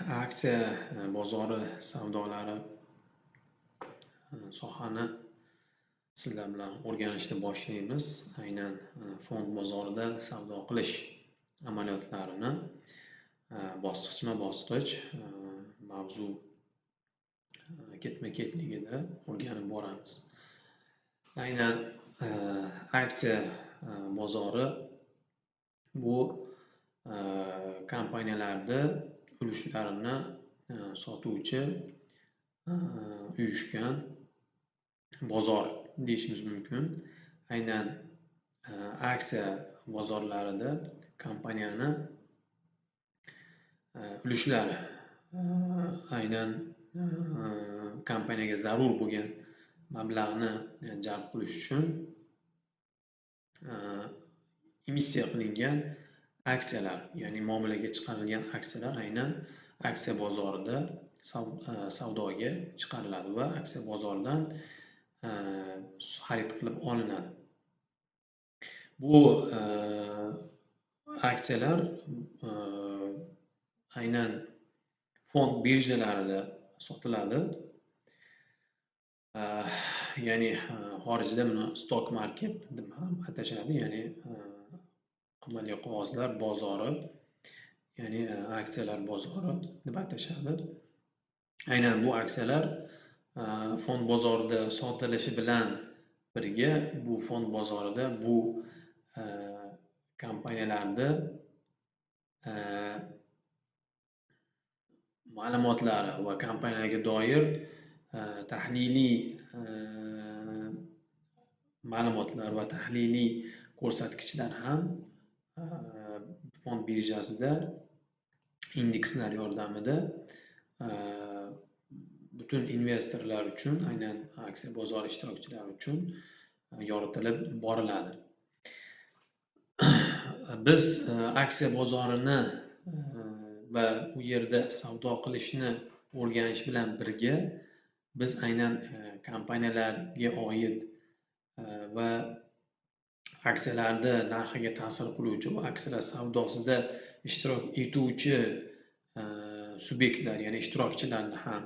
aksiya bozori savdolari sohani sizlar bilan o'rganishni boshlaymiz. Aynan fond bozorida savdo qilish amaliyotlarini bosqichma-bosqich mavzu ketma-ketligida o'rganib boramiz. Aynan aksiya bozori bu kompaniyalarda ulushlarini sotuvchi uyushgan bozor deyishimiz mumkin. Aynan aksiya bozorlarida kompaniyani ulushlari aynan kompaniyaga zarur bo'lgan mablag'ni jalb qilish uchun emissiya qilingan aksiyalar, ya'ni muomalaga chiqarilgan aksiyalar aynan aksiya bozorida savdoga chiqariladi va aksiya bozoridan xarid qilib olinadi. Bu aksiyalar aynan fond birjalarida sotiladi. Ya'ni xorijda buni stock market deb ham atashadi, ya'ni qimmatli qog'ozlar bozori, ya'ni aksiyalar bozori deb atashadi. Aynan bu aksiyalar fond bozorida sotilishi bilan birga bu fond bozorida bu kompaniyalarda ma'lumotlari va kompaniyalarga doir tahliliy ma'lumotlar va tahliliy ko'rsatkichlar ham fond birjasida indekslar yordamida butun investorlar uchun, aynan aksiya bozori ishtirokchilari uchun yoritilib boriladi. Biz aksiya bozorini va u yerda savdo qilishni o'rganish bilan birga biz aynan kompaniyalarga oid va aksiyalarni narxiga ta'sir qiluvchi va aksiyalar savdosida ishtirok etuvchi subyektlar, ya'ni ishtirokchilarni ham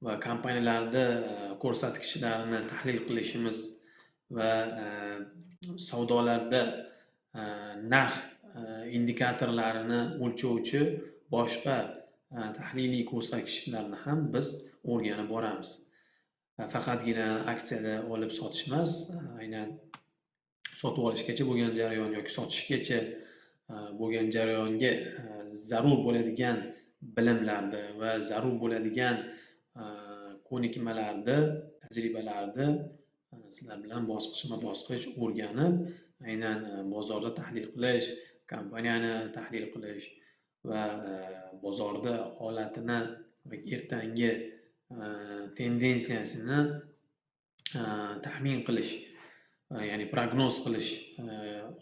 va kompaniyalarda ko'rsatkichlarini tahlil qilishimiz va savdolarda narx indikatorlarini o'lchovchi boshqa tahliliy ko'rsatkichlarni ham biz o'rganib boramiz. Faqatgina aksiyada olib sotish emas, aynan sotib olishgacha bo'lgan jarayon yoki sotishgacha bo'lgan jarayonga zarur bo'ladigan bilimlarni va zarur bo'ladigan ko'nikmalarni, tajribalarni sizlar bilan bosqichma-bosqich o'rganib, aynan bozorda tahlil qilish, kompaniyani tahlil qilish va bozorda holatini va ertangi tendensiyasini taxmin qilish, ya'ni prognoz qilish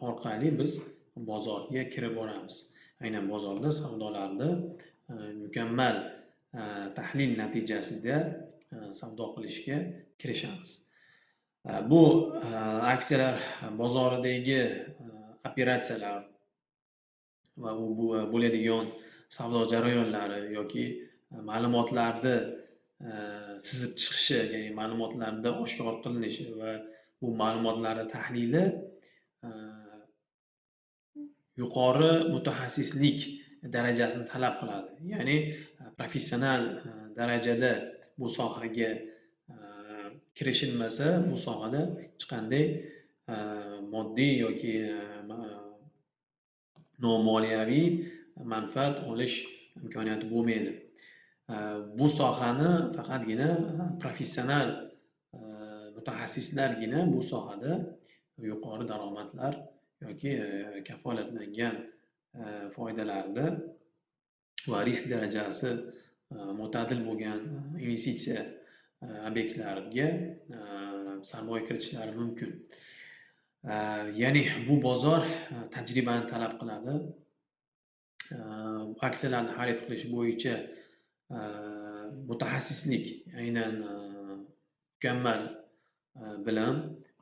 orqali biz bozorga kirib boramiz. Aynan bozorda savdolarni mukammal tahlil natijasida savdo qilishga kirishamiz. Bu aksiyalar bozoridagi operatsiyalar va u bo'ladigan savdo jarayonlari yoki ma'lumotlarni sizib chiqishi, ya'ni ma'lumotlarda oshkor qilinishi va bu ma'lumotlarni tahlili yuqori mutaxassislik darajasini talab qiladi. Ya'ni professional darajada bu sohaga kirishilmasa, bu sohada hech qanday moddiy yoki nomoliyaviy manfaat olish imkoniyati bo'lmaydi. Bu sohani faqatgina professional mutaxassislargina bu sohada yuqori daromadlar yoki kafolatlangan foydalarni va risk darajasi mo'tadil bo'lgan investitsiya obyektlariga sarmoya kiritishlari mumkin. Ya'ni bu bozor tajribani talab qiladi. Aksiyalarni xarid qilish bo'yicha mutaxassislik, aynan mukammal bilim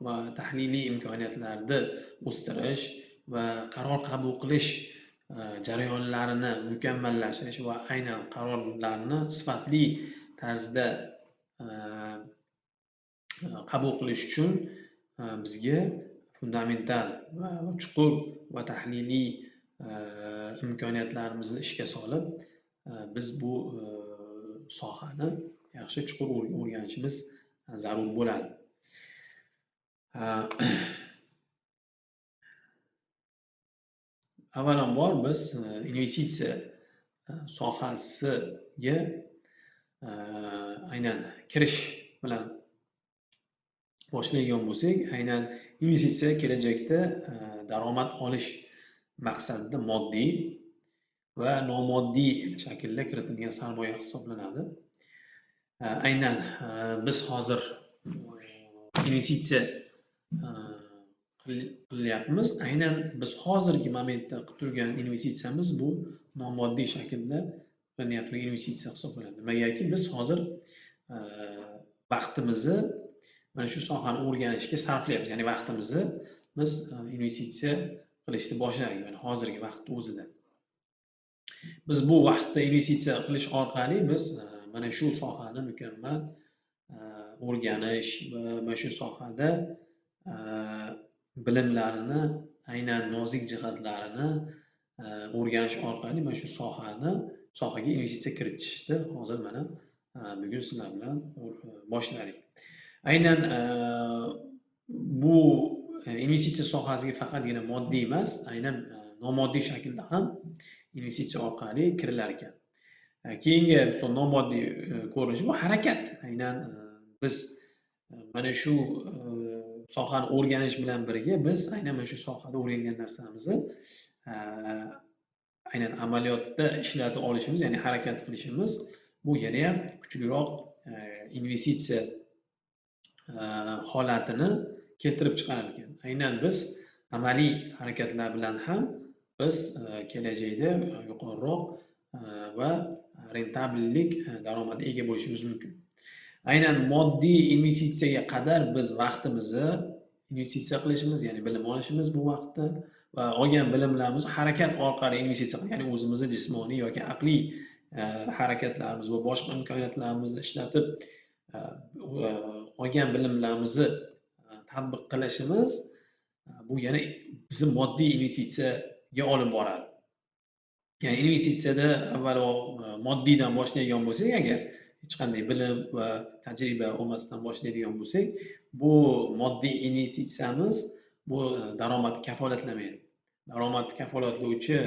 va tahliliy imkoniyatlarni o'stirish va qaror qabul qilish jarayonlarini mukammallashtirish va aynan qarorlarni sifatli tarzda qabul qilish uchun bizga fundamental va chuqur va tahliliy imkoniyatlarimizni ishga solib, biz bu sohani yaxshi chuqur o'rganishimiz zarur bo'ladi. Avvalambor biz investitsiya sohasiga aynan kirish bilan boshlaydigan bo'lsak, aynan investitsiya kelajakda daromad olish maqsadida moddiy va nomoddiy shaklda kiritilgan sarmoya hisoblanadi. Aynan biz hozir investitsiya qilyapmiz. Aynan biz hozirgi momentda qilib turgan investitsiyamiz bu nomoddiy shaklda qilinayotgan investitsiya hisoblanadi. Nimagaki biz hozir vaqtimizni mana shu sohani o'rganishga sarflayapmiz. Ya'ni vaqtimizni biz investitsiya qilishni boshladik. Mana hozirgi vaqtda o'zida. Biz bu vaqtda investitsiya qilish orqali biz mana shu sohani mukammal o'rganish va mana shu sohada bilimlarini, aynan nozik jihatlarini o'rganish orqali mana shu sohaga investitsiya kiritishni hozir mana bugun sizlar bilan boshladik. Aynan bu investitsiya sohasiga faqatgina moddiy emas, aynan nomoddiy shaklda ham investitsiya orqali kirilar ekan. Keyingi nomoddiy ko'rinishi bu harakat. Aynan biz mana shu sohani o'rganish bilan birga biz aynan mana shu sohada o'rgangan narsamizni aynan amaliyotda ishlatib olishimiz, ya'ni harakat qilishimiz bu yana ham kuchliroq investitsiya holatini keltirib chiqarar ekan. Aynan biz amaliy harakatlar bilan ham biz kelajakda yuqoriroq va rentabillik daromadiga ega bo'lishimiz mumkin. Aynan moddiy investitsiyaga qadar biz vaqtimizni investitsiya qilishimiz, ya'ni bilim olishimiz bu vaqtda va olgan bilimlarimizni harakat orqali investitsiya qilib, ya'ni o'zimizni jismoniy yoki aqliy harakatlarimiz va boshqa imkoniyatlarimizni ishlatib olgan bilimlarimizni tatbiq qilishimiz bu yana bizni moddiy investitsiyaga olib boradi. Ya'ni investitsiyada avvalo moddiydan boshlaydigan bo'lsak, agar hech qanday bilim va tajriba olmasdan boshlaydigan bo'lsak, bu moddiy investitsiyamiz bu daromadni kafolatlamaydi. Daromadni kafolatlovchi,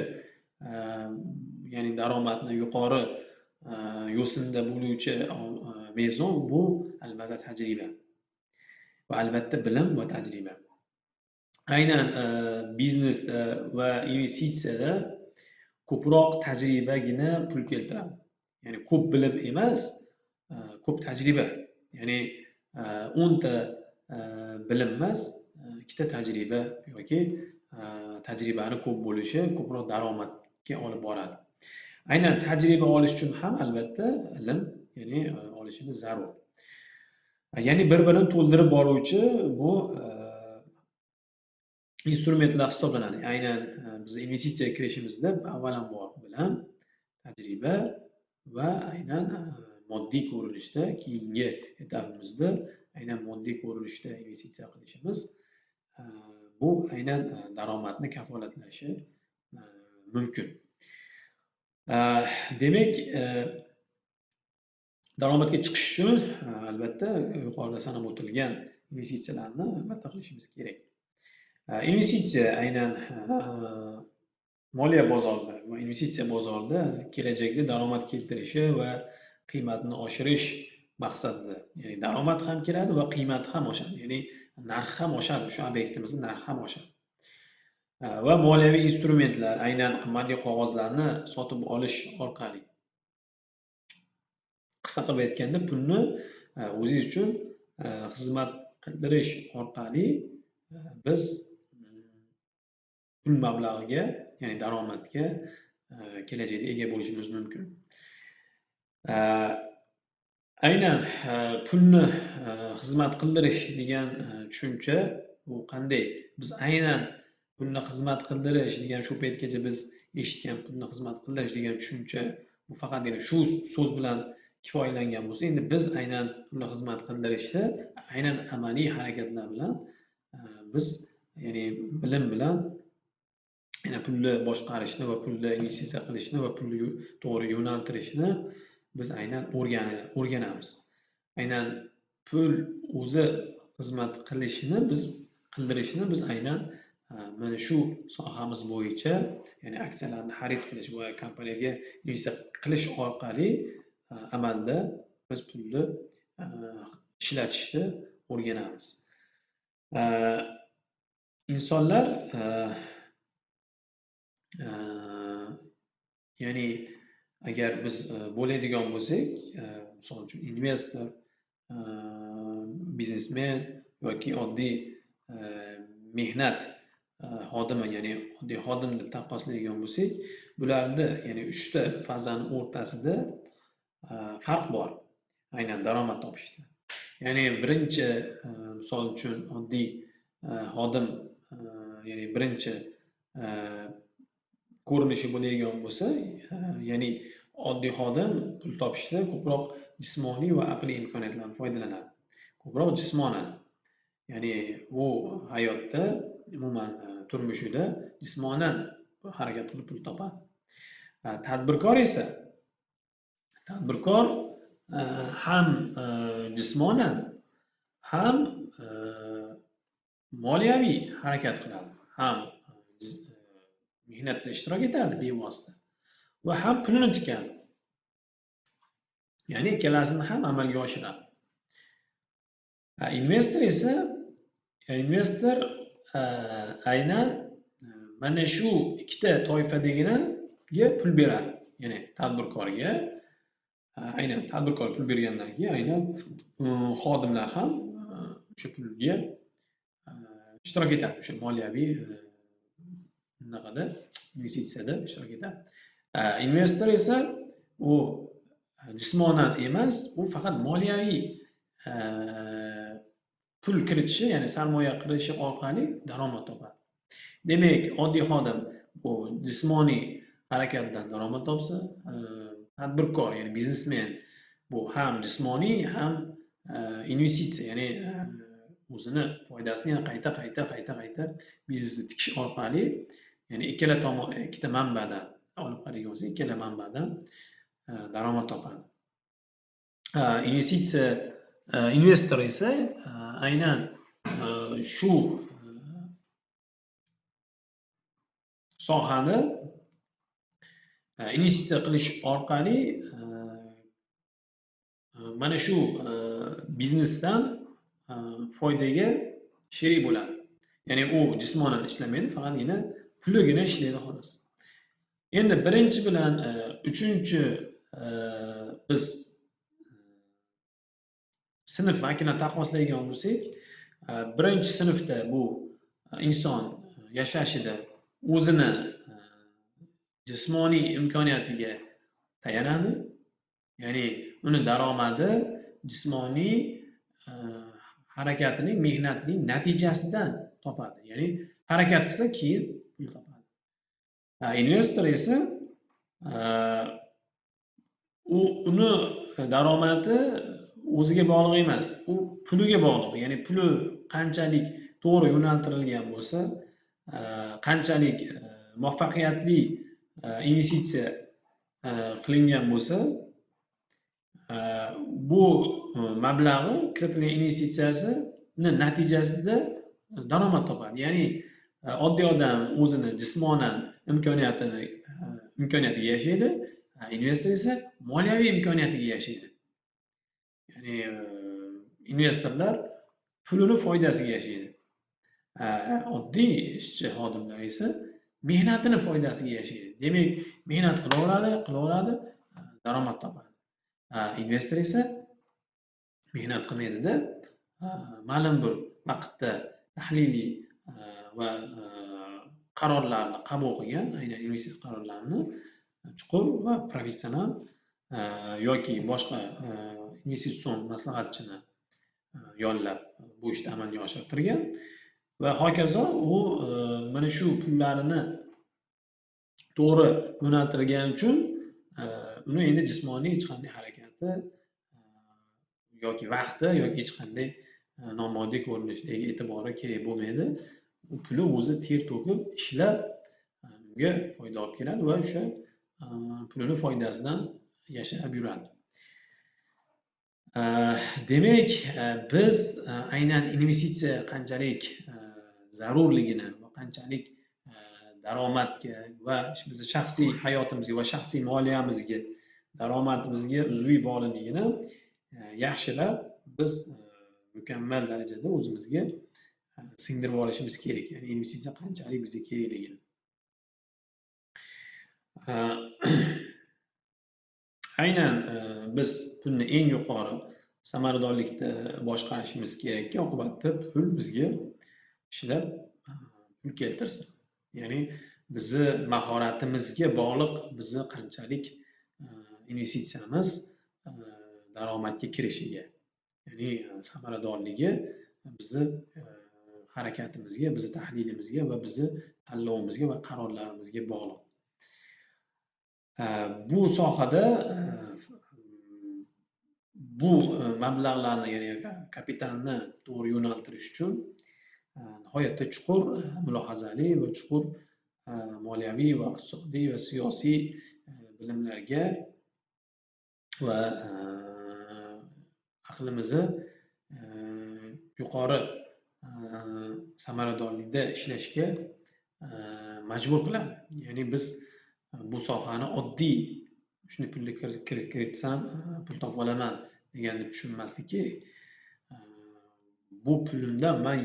ya'ni daromadni yuqori yo'sinda bo'luvchi mezon bu albatta tajriba va albatta bilim va tajriba. Aynan biznesda va investitsiyada ko'proq tajribagina pul keltiradi. Ya'ni ko'p bilim emas, ko'p tajriba. Ya'ni 10 ta bilim emas, 2 ta tajriba yoki tajribani ko'p bo'lishi ko'proq daromadga olib boradi. Aynan tajriba olish uchun ham albatta ilm, ya'ni olishimiz zarur. Ya'ni bir-birini to'ldirib boruvchi bu instrumentlar hisoblanadi. Aynan biz investitsiyaga kirishimizda avvalambor bilim, tajriba va aynan moddiy ko'rinishda keyingi etapimizda aynan moddiy ko'rinishda investitsiya qilishimiz bu aynan daromadni kafolatlashi mumkin. Demak, daromadga chiqish uchun albatta yuqorida sanab o'tilgan investitsiyalarni albatta qilishimiz kerak. Investitsiya aynan moliya bozorida va investitsiya bozorida kelajakda daromad keltirishi va qiymatni oshirish maqsadida, ya'ni daromad ham keladi va qiymati ham oshadi, ya'ni narxi ham oshadi, shu obyektimizning narxi ham oshadi. Va moliyaviy instrumentlar, aynan qimmatli qog'ozlarni sotib olish orqali, qisqa qilib aytganda, pulni o'zingiz uchun xizmat qildirish orqali biz pul mablag'iga, ya'ni daromadga kelajakda ega bo'lishimiz mumkin. Aynan pulni xizmat qildirish degan tushuncha bu qanday? Biz aynan pulni xizmat qildirish degan shu paytgacha biz eshitgan pulni xizmat qildirish degan tushuncha bu faqatgina shu so'z bilan kifoyalangan bo'lsa, endi biz aynan pulni xizmat qildirishda aynan amaliy harakatlar bilan biz ya'ni bilim bilan pulni boshqarishni va pulni investitsiya qilishni va pulni to'g'ri yo'naltirishni biz aynan o'rganamiz. Aynan pul o'zi xizmat qildirishni biz aynan mana shu sohamiz bo'yicha, ya'ni aksiyalarni xarid qilish va kompaniyaga investitsiya qilish orqali amalda biz pulni ishlatishni o'rganamiz. Insonlar ya'ni agar biz bo'ladigan bo'lsak, misol uchun investor, biznesmen yoki oddiy mehnat xodimi, ya'ni oddiy xodim deb taqqoslaydigan bo'lsak, bularni ya'ni 3 ta fazani o'rtasida farq bor aynan daromad topishda. Ya'ni birinchi misol uchun oddiy xodim, ya'ni birinchi ko'rinishi bo'ladigan bo'lsa, ya'ni oddiy xodim pul topishda ko'proq jismoniy va aqliy imkoniyatlardan foydalanadi. Ko'proq jismonan, ya'ni u hayotda umuman turmushida jismonan harakat qilib pul topadi. Tadbirkor esa ham jismonan ham moliyaviy harakat qiladi, ham mehnatda ishtirok etadi bevosita va ham pulini tikadi. Ya'ni ikkalasini ham amalga oshiradi. Investor aynan mana shu ikkita toifadagiga pul beradi. Ya'ni tadbirkorga aynan tadbirkor pul bergandan keyin aynan xodimlar ham o'sha pulga ishtirok etadi. O'sha moliyaviy investitsiyada ishtirok etadi. Investor esa u jismonan emas, u faqat moliyaviy pul kiritishi, ya'ni sarmoya qilishi orqali daromad topadi. Demak, oddiy xodim bu jismoniy harakatdan daromad topsa, tadbirkor, ya'ni biznesmen bu ham jismoniy, ham investitsiya, ya'ni o'zini foydasini yana qayta biznesni tikish orqali, ya'ni ikkita manbadan olib qaragan bo'lsa, ikkala manbadan daromad topadi. Investor esa aynan shu sohani investitsiya qilish orqali mana shu biznesdan foydaga sherik bo'ladi. Ya'ni u jismonan ishlamaydi, faqatgina puligina ishlaydi xolos. Endi birinchi bilan uchinchi biz sinf vakilini taqqoslaydigan bo'lsak, birinchi sinfda bu inson yashashida o'zini jismoniy imkoniyatiga tayanadi. Ya'ni uni daromadi jismoniy harakatining, mehnatining natijasidan topadi. Ya'ni harakat qilsa keyin pul topadi. Investor esa uni daromadi o'ziga bog'liq emas, u puliga bog'liq. Ya'ni puli qanchalik to'g'ri yo'naltirilgan bo'lsa, qanchalik muvaffaqiyatli investitsiya qilingan bo'lsa, bu mablag'i kiritilgan investitsiyasini natijasida daromad topadi. Ya'ni oddiy odam o'zini jismonan imkoniyatiga yashaydi, investor esa moliyaviy imkoniyatiga yashaydi. Ya'ni investorlar pulini foydasiga yashaydi. Oddiy ishchi xodimlar esa mehnatini foydasiga yashaydi. Demak, mehnat qilaveradi, daromad topadi. Investor esa mehnat qilmaydi-da, ma'lum bir vaqtda tahliliy va qarorlarni qabul qilgan, aynan investitsiya qarorlarini chuqur va professional yoki boshqa investitsion maslahatchini yollab bu ishni amalga oshirtirgan va hokazo u mana shu pullarini to'g'ri yo'naltirilgani uchun uni endi jismoniy hech qanday harakati yoki vaqti yoki hech qanday nomoddiy ko'rinishdagi e'tibori kerak bo'lmaydi. U puli o'zi ter to'kib ishlab unga foyda olib keladi va o'sha pulini foydasidan yashab yuradi. Demak, biz aynan investitsiya qanchalik zarurligini va qanchalik daromadga va bizni shaxsiy hayotimizga va shaxsiy moliyamizga, daromadimizga uzviy bog'liqligini yaxshilab biz mukammal darajada o'zimizga singdirib olishimiz kerak. Ya'ni investitsiya qanchalik bizga kerakligini. Aynan biz pulni eng yuqori samaradorlikda boshqarishimiz kerakki, oqibatda pul bizga ishlab pul keltirsin. Ya'ni bizni mahoratimizga bog'liq bizni qanchalik investitsiyamiz daromadga kirishiga, ya'ni samaradorligi bizni harakatimizga, bizni tahlilimizga va bizni tanlovimizga va qarorlarimizga bog'liq. Bu sohada bu mablag'larni, ya'ni kapitalni to'g'ri yo'naltirish uchun nihoyatda chuqur mulohazali va chuqur moliyaviy va iqtisodiy va siyosiy bilimlarga va aqlimizni yuqori samaradorlikda ishlashga majbur qiladi. Ya'ni biz bu sohani oddiy shuni pulni kiritsam pul topib olaman deganni tushunmaslik kerak. Bu pulimdan men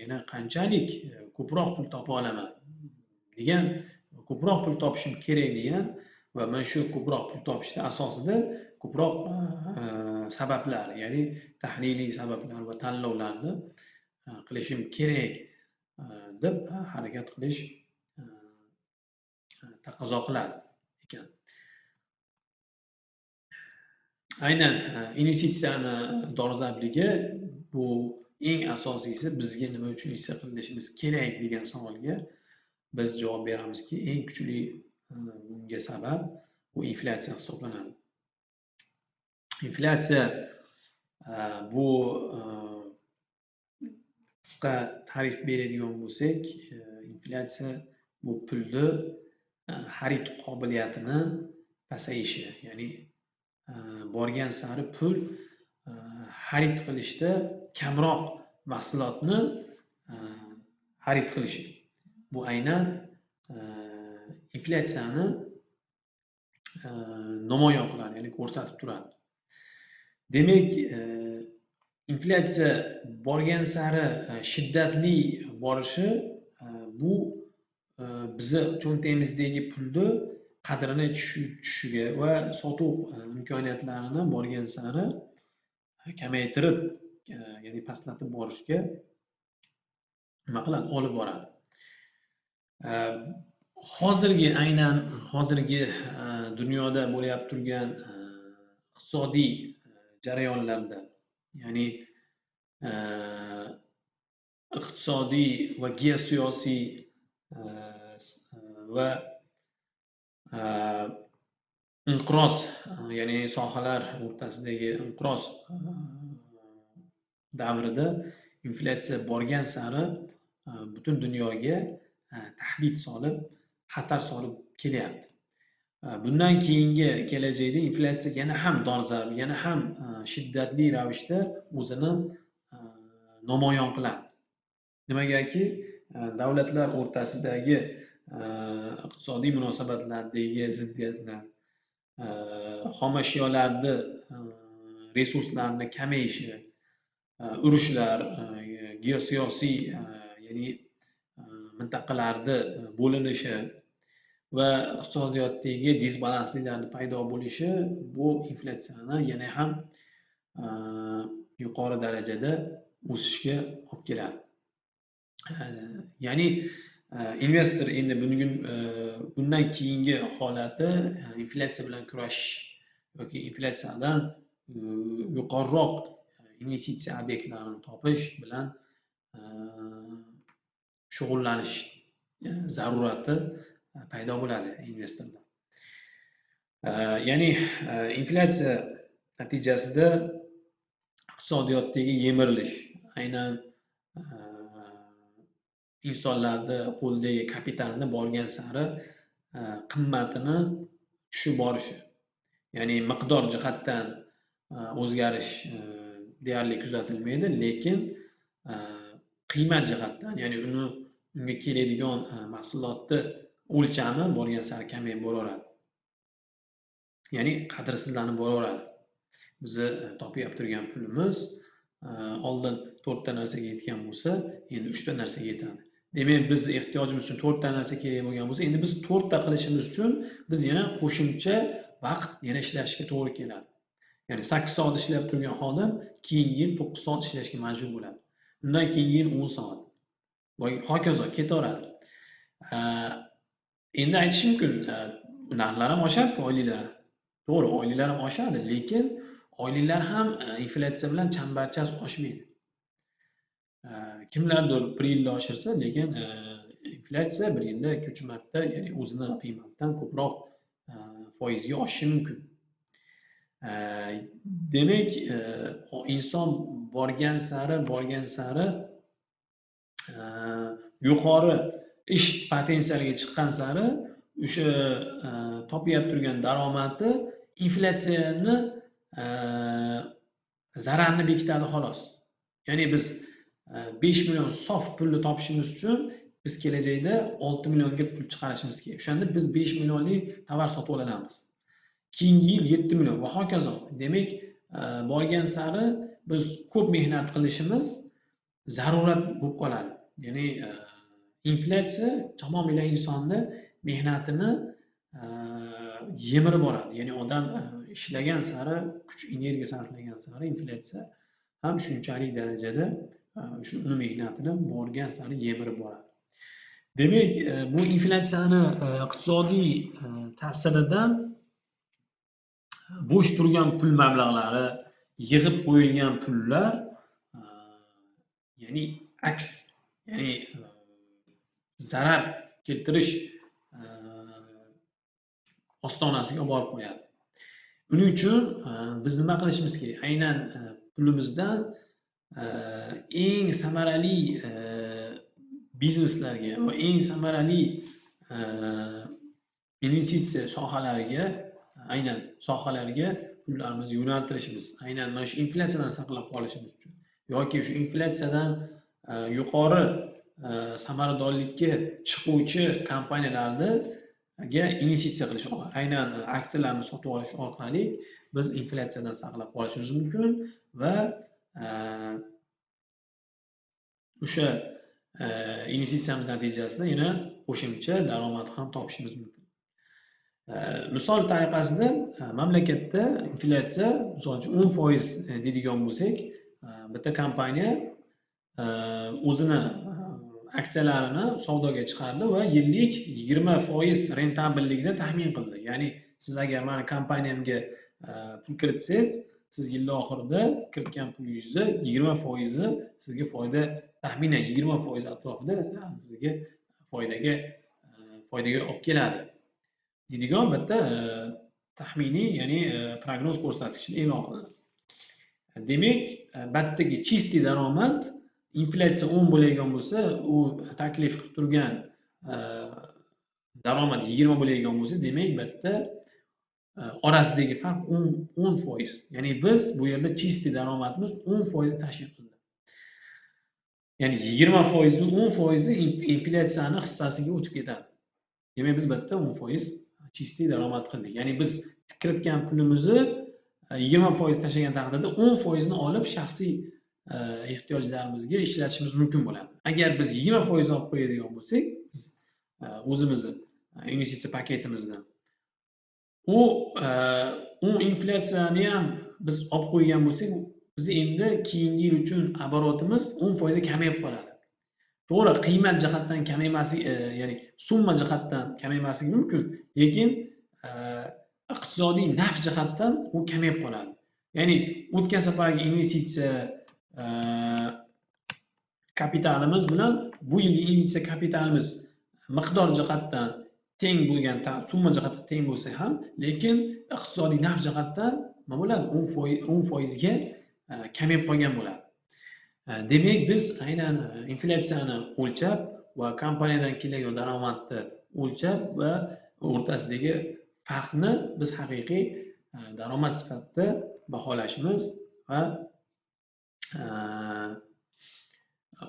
yana qanchalik ko'proq pul topa olaman degan, ko'proq pul topishim kerak degan va men shu ko'proq pul topishda asosida ko'proq sabablar, ya'ni tahliliy sabablar va tanlovlarni qilishim kerak deb harakat qilish taqozo qiladi ekan. Aynan investitsiyani dolzarbligi bu eng asosiysi bizga nima uchun hissa qilishimiz kerak degan savolga biz javob beramizki, eng kuchli bunga sabab bu inflyatsiya hisoblanadi. Inflyatsiya bu qisqa ta'rif beradigan bo'lsak, inflyatsiya bu pulni xarid qobiliyatini pasayishi, ya'ni borgan sari pul xarid qilishda kamroq mahsulotni xarid qilishi. Bu aynan inflyatsiyani namoyon qiladi, ya'ni ko'rsatib turadi. Demak, inflyatsiya borgan sari shiddatli borishi bu bizni cho'ntagimizdagi pulni qadrini tushishiga va sotuv imkoniyatlarini borgan sari kamaytirib, ya'ni pastlatib borishga nima qiladi? Olib boradi. Aynan hozirgi dunyoda bo'lib turgan iqtisodiy jarayonlarda, ya'ni iqtisodiy va geosiyosiy va inqiroz, ya'ni sohalar o'rtasidagi inqiroz davrida inflyatsiya borgan sari butun dunyoga tahdid solib, xatar solib kelyapti. Bundan keyingi kelajakda inflyatsiya yana ham dolzarb, yana ham shiddatli ravishda o'zini namoyon qiladi. Nimagaki, davlatlar o'rtasidagi iqtisodiy munosabatlardagi ziddiyatlar, xomashyolarni resurslarni kamayishi, urushlar, geosiyosiy, ya'ni mintaqalarni bo'linishi va iqtisodiyotdagi disbalansliklarning paydo bo'lishi bu inflyatsiyani yana ham yuqori darajada o'sishga olib keladi. Ya'ni investor endi bundan keyingi holati inflyatsiya bilan kurashish yoki inflyatsiyadan yuqoriroq investitsiya obyektlarini topish bilan shug'ullanish zarurati paydo bo'ladi investorda. Ya'ni inflyatsiya natijasida iqtisodiyotdagi yemirilish, aynan insonlarni qo'lidagi kapitalni borgan sari qimmatini tushib borishi, ya'ni miqdor jihatdan o'zgarish deyarli kuzatilmaydi, lekin qiymat jihatdan, ya'ni unga keladigan mahsulotni o'lchami borgan sari kamayib boraveradi. Ya'ni qadrsizlanib boraveradi. Bizni topib turgan pulimiz oldin 4 ta narsaga yetgan bo'lsa, endi 3 ta narsaga yetadi. Demak, biz ehtiyojimiz uchun 4 ta narsa kerak bo'lgan bo'lsa, endi biz 4 ta qilishimiz uchun biz yana qo'shimcha vaqt yana ishlashga to'g'ri keladi. Ya'ni 8 soat ishlab turgan xodim keyingi yil 9 soat ishlashga majbur bo'ladi. Undan keyingi yil 10 soat. Va hokazo ketaveradi. Endi aytish mumkin, narxlar ham oshadi, oyliklar. To'g'ri, oyliklar ham oshadi, lekin oyliklar ham inflyatsiya bilan chambarchas oshmaydi. Kimlardir bir yilda oshirsa, lekin inflyatsiya bir yilda 2-3 marta, ya'ni o'zini qiymatidan ko'proq foizga oshishi mumkin. Demak, inson borgan sari yuqori ish potensialiga chiqqan sari o'sha topib turgan daromadi inflyatsiyani zararni bekitadi xolos. Ya'ni biz 5 million sof pulni topishimiz uchun biz kelajakda 6 millionga pul chiqarishimiz kerak. O'shanda biz 5 millionlik tovar sotib olamiz. Keyingi yil 7 million va hokazo. Demak, borgan sari biz ko'p mehnat qilishimiz zarurat bo'lib qoladi. Ya'ni inflyatsiya tamomila insonni mehnatini yemirib boradi. Ya'ni odam ishlagan sari, kuch energiya sarflagan sari inflyatsiya ham shunchalik darajada shu uni mehnatini borgan sari yemirib boradi. Demak, bu inflyatsiyani iqtisodiy ta'siridan bo'sh turgan pul mablag'lari, yig'ib qo'yilgan pullar, ya'ni aks, ya'ni zarar keltirish ostonasiga borib qo'yadi. Uning uchun biz nima qilishimiz kerak? Aynan pulimizdan eng samarali bizneslarga va eng samarali investitsiya sohalariga, aynan sohalarga pullarimizni yo'naltirishimiz, aynan mana shu inflyatsiyadan saqlab qolishimiz uchun yoki shu inflyatsiyadan yuqori samaradorlikka chiquvchi kompaniyalarga investitsiya qilish, aynan aksiyalarni sotib olish orqali biz inflyatsiyadan saqlab qolishimiz mumkin va o'sha investitsiyamiz natijasida yana qo'shimcha daromad ham topishimiz mumkin. Misol tariqasida mamlakatda inflyatsiya misol uchun 10% deydigan bo'lsak, bitta kompaniya o'zini aksiyalarini savdoga chiqardi va yillik 20% rentabillikda taxmin qildi. Ya'ni siz agar meni kompaniyamga pul kiritsangiz, siz yil oxirida kiritgan pulingizni 20% sizga foyda, taxminan 20% atrofida sizga foydaga olib keladi deydigan bitta taxminiy, ya'ni prognoz ko'rsatkichni e'lon qildi. Demak, batdagi chisti daromad inflyatsiya 10 bo'ladigan bo'lsa, u taklif qilib turgan daromad 20 bo'ladigan bo'lsa, demak, batda orasidagi farq 10%. Ya'ni biz bu yerda chisti daromadimiz 10% tashkil qildi. Ya'ni 20% ni 10% inflyatsiyani hissasiga o'tib ketadi. Demak, biz batda 10% chisti daromad qildik. Ya'ni biz kiritgan pulimizni 20% tashlagan taqdirda 10% ni olib shaxsiy ehtiyojlarimizga ishlatishimiz mumkin bo'ladi. Agar biz 20% olib qo'yadigan bo'lsak, biz o'zimizni investitsiya paketimizdan u inflyatsiyani ham biz olib qo'ygan bo'lsak, biz endi keyingi yil uchun oborotimiz 10% kamayib qoladi. To'g'ri, qiymat jihatdan kamaymasi, ya'ni summa jihatdan kamaymasligi mumkin, lekin iqtisodiy naf jihatdan u kamayib qoladi. Ya'ni o'tgan safargi investitsiya kapitalimiz bilan bu yilgi investitsiya kapitalimiz miqdor jihatdan teng bo'lgan summa jihatdan teng bo'lsa ham, lekin iqtisodiy naf jihatdan nima bo'ladi? 10% ga kamayib qolgan bo'ladi. Demak, biz aynan inflyatsiyani o'lchab va kompaniyadan keladigan daromadni o'lchab va o'rtasidagi farqni biz haqiqiy daromad sifatida baholashimiz va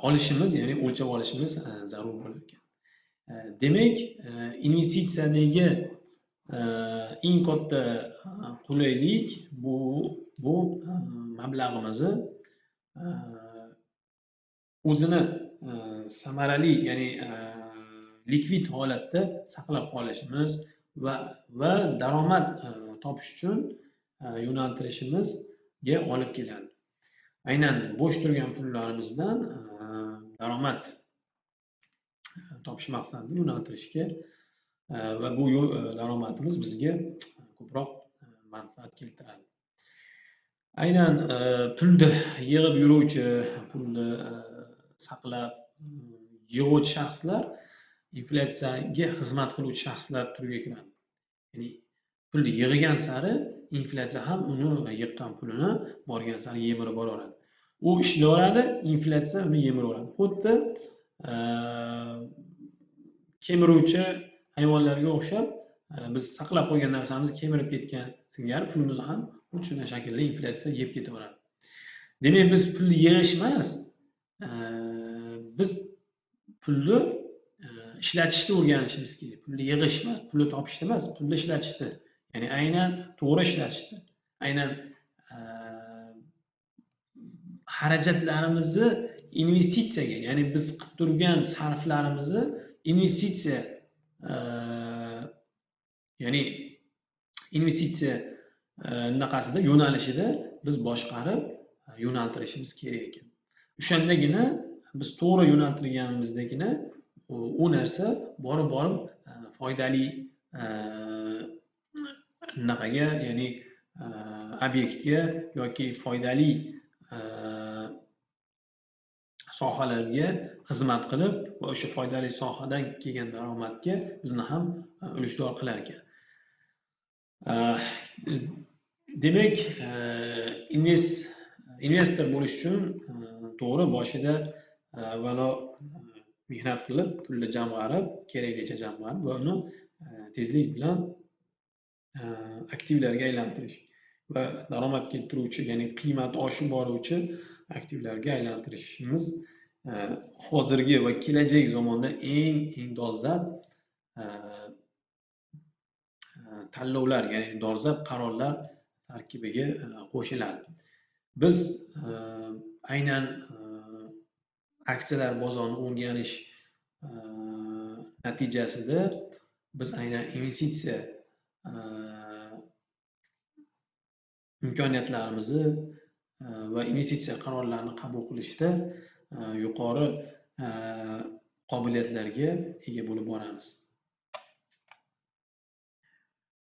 olishimiz, ya'ni o'lchab olishimiz zarur bo'lar ekan. Demak, investitsiyadagi eng katta qulaylik bu mablag'imizni o'zini samarali, ya'ni likvid holatda saqlab qolishimiz va daromad topish uchun yo'naltirishimizga olib keladi. Aynan bo'sh turgan pullarimizdan daromad topish maqsadida yo'naltirishga va bu daromadimiz bizga ko'proq manfaat keltiradi. Aynan pulni yig'ib yuruvchi, pulni saqlab yig'uvchi shaxslar inflyatsiyaga xizmat qiluvchi shaxslar turiga kiradi. Ya'ni pulni yig'gan sari inflyatsiya ham uni yiqqan pulini borgan sari yemirib boraveradi. U ishlayveradi, inflyatsiya uni yemiraveradi. Xuddi kemiruvchi hayvonlarga o'xshab biz saqlab qo'ygan narsamizni kemirib ketgan singari pulimizni ham xuddi shunday shaklda inflyatsiya yeb ketaveradi. Demak, biz pulni yig'ish emas, biz pulni ishlatishni o'rganishimiz kerak. Pulni yig'ish emas, pulni topishni emas, pulni ishlatishni. Ya'ni aynan to'g'ri ishlatishni. Aynan xarajatlarimizni investitsiyaga, ya'ni biz qilib turgan sarflarimizni investitsiya, ya'ni investitsiya naqasida yo'nalishida biz boshqarib yo'naltirishimiz kerak ekan. O'shandagina biz to'g'ri yo'naltirganimizdagina u narsa borib foydali naqaga, ya'ni obyektga yoki foydali sohalarga xizmat qilib va o'sha foydali sohadan kelgan daromadga bizni ham ulushdor qilar ekan. Demak, investor bo'lish uchun to'g'ri boshida avvalo mehnat qilib, pulni jamg'arib, keraklicha jamg'arib va uni tezlik bilan aktivlarga aylantirish va daromad keltiruvchi, ya'ni qiymati oshib boruvchi aktivlarga aylantirishimiz hozirgi va kelajak zamonda eng dolzarb tanlovlar, ya'ni dolzarb qarorlar tarkibiga qo'shiladi. Biz aynan aksiyalar bozorini o'rganish natijasida biz aynan investitsiya imkoniyatlarimizni va investitsiya qarorlarini qabul qilishda yuqori qobiliyatlarga ega bo'lib boramiz.